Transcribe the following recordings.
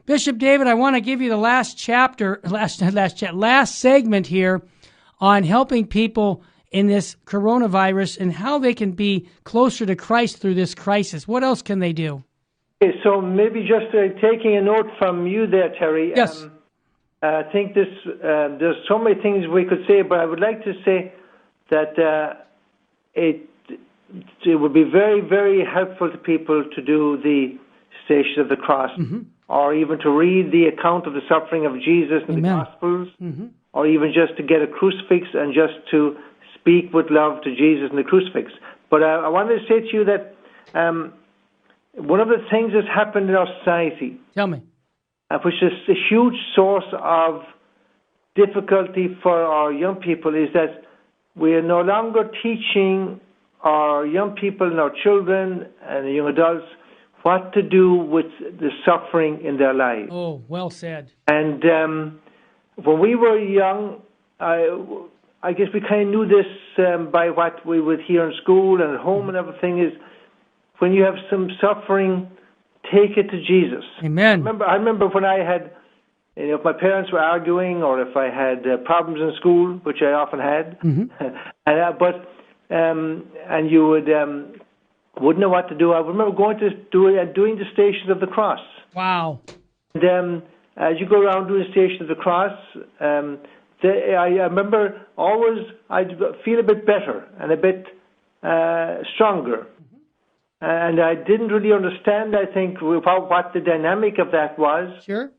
Bishop David, I want to give you the last segment here on helping people in this coronavirus and how they can be closer to Christ through this crisis. What else can they do? Okay, so maybe just taking a note from you there, Terry. Yes. I think there's so many things we could say, but I would like to say that it would be very, very helpful to people to do the Station of the Cross, or even to read the account of the suffering of Jesus in the Gospels, or even just to get a crucifix and just to speak with love to Jesus in the crucifix. But I wanted to say to you that one of the things that's happened in our society, tell me, which is a huge source of difficulty for our young people, is that we are no longer teaching our young people and our children and the young adults what to do with the suffering in their lives. Oh, well said. And when we were young, I guess we kind of knew this by what we would hear in school and at home and everything, is when you have some suffering, take it to Jesus. Amen. I remember when I had, if my parents were arguing or if I had problems in school, which I often had, and you wouldn't know what to do. I remember going to doing the Stations of the Cross. Wow. And as you go around doing the Station of the Cross, I remember always I'd feel a bit better and a bit stronger. And I didn't really understand, I think, what the dynamic of that was. Sure.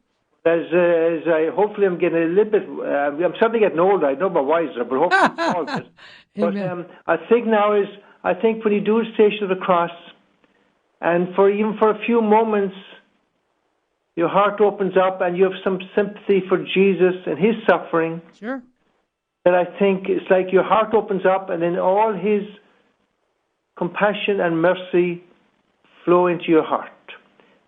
As I hopefully I'm getting a little bit, I'm certainly getting older. I know I'm wiser, but hopefully I'm older. But I think when you do the Station of the Cross, and even for a few moments, your heart opens up and you have some sympathy for Jesus and his suffering. Sure. That I think it's like your heart opens up and then all his compassion and mercy flow into your heart.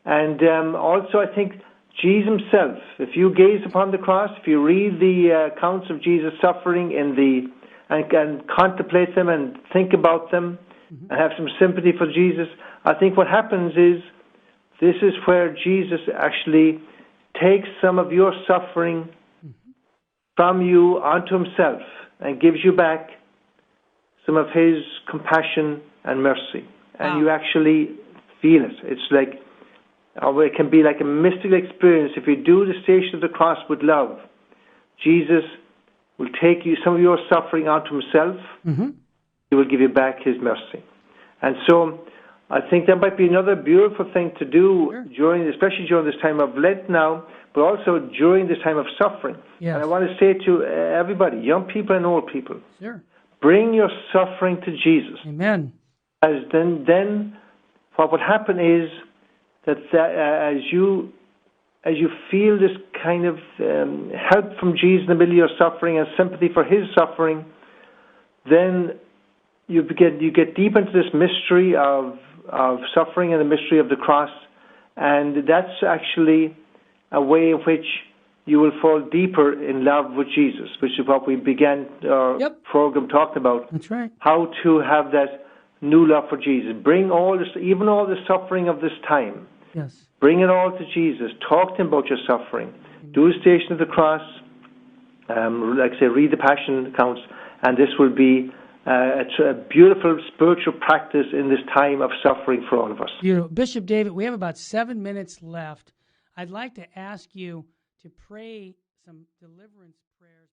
And also I think Jesus himself, if you gaze upon the cross, if you read the accounts of Jesus' suffering and contemplate them and think about them and have some sympathy for Jesus, I think what happens is this is where Jesus actually takes some of your suffering from you onto himself and gives you back some of his compassion and mercy. And you actually feel it. It's like, or it can be like a mystical experience. If you do the Station of the Cross with love, Jesus will take you some of your suffering onto himself. He will give you back his mercy. And so I think that might be another beautiful thing to do especially during this time of Lent now, but also during this time of suffering. Yes. And I want to say to everybody, young people and old people, bring your suffering to Jesus. Amen. As then what would happen is that as you feel this kind of help from Jesus in the middle of your suffering and sympathy for his suffering, then you get deep into this mystery of suffering and the mystery of the cross, and that's actually a way in which you will fall deeper in love with Jesus, which is what we began our program talking about. That's right. How to have that new love for Jesus. Bring all this, even all the suffering of this time. Yes. Bring it all to Jesus. Talk to him about your suffering. Do a Station of the Cross. Like I say, read the Passion accounts, and this will be a beautiful spiritual practice in this time of suffering for all of us. Beautiful. Bishop David, we have about 7 minutes left. I'd like to ask you to pray some deliverance prayers.